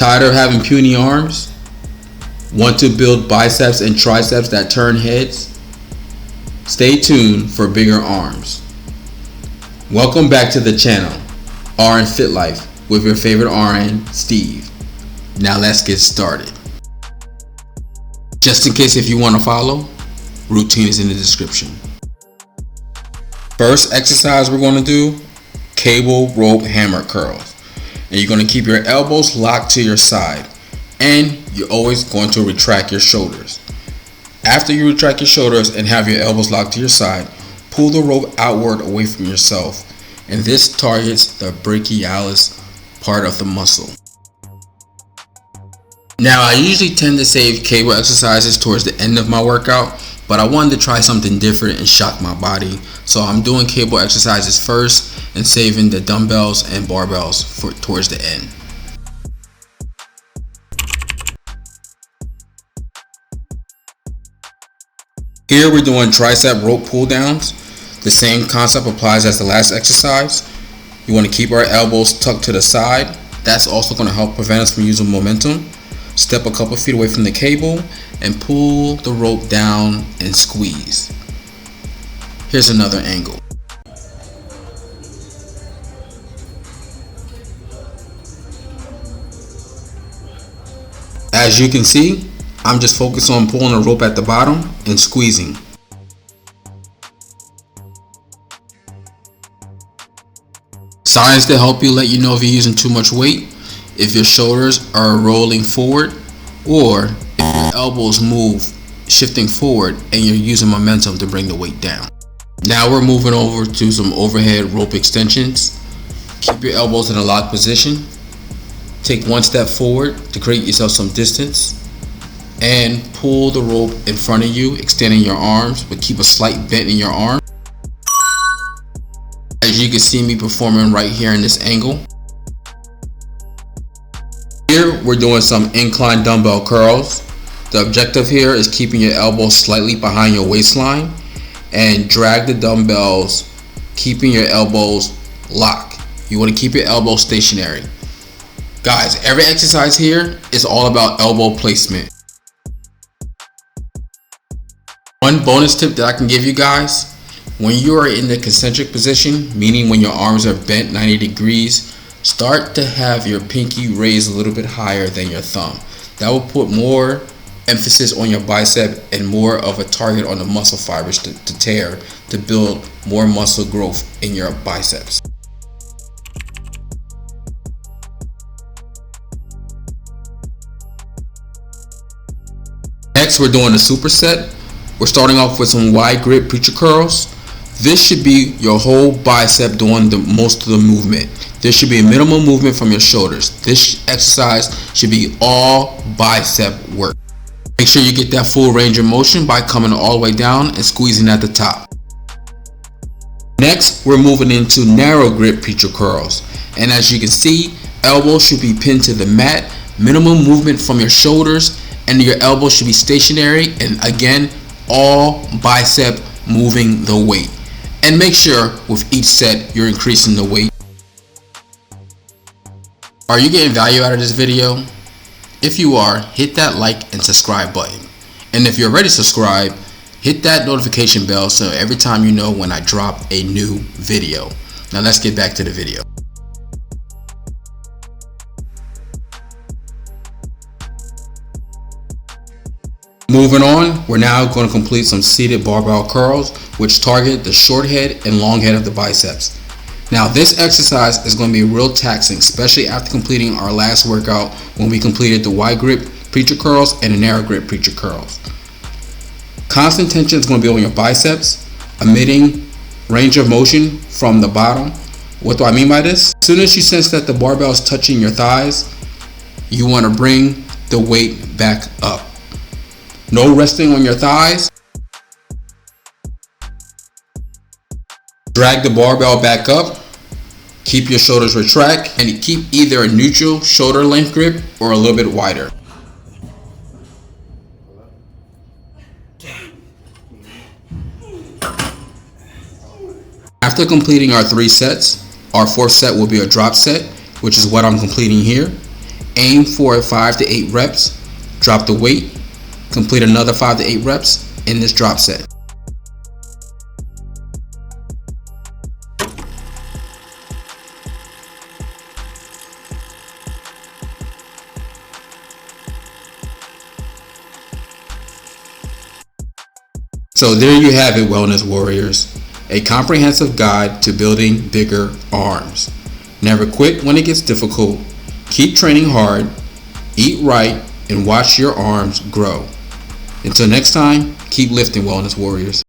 Tired of having puny arms? Want to build biceps and triceps that turn heads? Stay tuned for bigger arms. Welcome back to the channel, R.N.FitLife, with your favorite RN, Steve. Now let's get started. Just in case if you want to follow, routine is in the description. First exercise we're going to do, cable rope hammer curls. And you're going to keep your elbows locked to your side, and you're always going to retract your shoulders. After you retract your shoulders and have your elbows locked to your side, pull the rope outward away from yourself, and this targets the brachialis part of the muscle. Now, I usually tend to save cable exercises towards the end of my workout, but I wanted to try something different and shock my body. So I'm doing cable exercises first and saving the dumbbells and barbells for towards the end. Here we're doing tricep rope pull downs. The same concept applies as the last exercise. You want to keep our elbows tucked to the side. That's also going to help prevent us from using momentum. Step a couple feet away from the cable and pull the rope down and squeeze. Here's another angle. As you can see, I'm just focused on pulling the rope at the bottom and squeezing. Signs to help you let you know if you're using too much weight: if your shoulders are rolling forward, or if your elbows move shifting forward and you're using momentum to bring the weight down. Now we're moving over to some overhead rope extensions. Keep your elbows in a locked position. Take one step forward to create yourself some distance, and pull the rope in front of you, extending your arms, but keep a slight bend in your arm. As you can see me performing right here in this angle. Here we're doing some incline dumbbell curls. The objective here is keeping your elbows slightly behind your waistline and drag the dumbbells, keeping your elbows locked. You want to keep your elbows stationary. Guys, every exercise here is all about elbow placement. One bonus tip that I can give you guys: when you are in the concentric position, meaning when your arms are bent 90 degrees, start to have your pinky raised a little bit higher than your thumb. That will put more emphasis on your bicep and more of a target on the muscle fibers to tear, to build more muscle growth in your biceps. Next, we're doing a superset. We're starting off with some wide grip preacher curls. This should be your whole bicep doing most of the movement. There should be a minimal movement from your shoulders. This exercise should be all bicep work. Make sure you get that full range of motion by coming all the way down and squeezing at the top. Next, we're moving into narrow grip preacher curls. And as you can see, elbows should be pinned to the mat, minimum movement from your shoulders, and your elbows should be stationary, and again, all bicep moving the weight. And make sure with each set you're increasing the weight. Are you getting value out of this video? If you are, hit that like and subscribe button. And if you're already subscribed, hit that notification bell so every time you know when I drop a new video. Now let's get back to the video. Moving on, we're now going to complete some seated barbell curls, which target the short head and long head of the biceps. Now this exercise is going to be real taxing, especially after completing our last workout when we completed the wide grip preacher curls and the narrow grip preacher curls. Constant tension is going to be on your biceps, emitting range of motion from the bottom. What do I mean by this? As soon as you sense that the barbell is touching your thighs, you want to bring the weight back up. No resting on your thighs. Drag the barbell back up. Keep your shoulders retract and keep either a neutral shoulder length grip or a little bit wider. After completing our 3 sets, our 4th set will be a drop set, which is what I'm completing here. Aim for 5 to 8 reps. Drop the weight. Complete another 5 to 8 reps in this drop set. So there you have it, Wellness Warriors. A comprehensive guide to building bigger arms. Never quit when it gets difficult. Keep training hard, eat right, and watch your arms grow. Until next time, keep lifting, Wellness Warriors.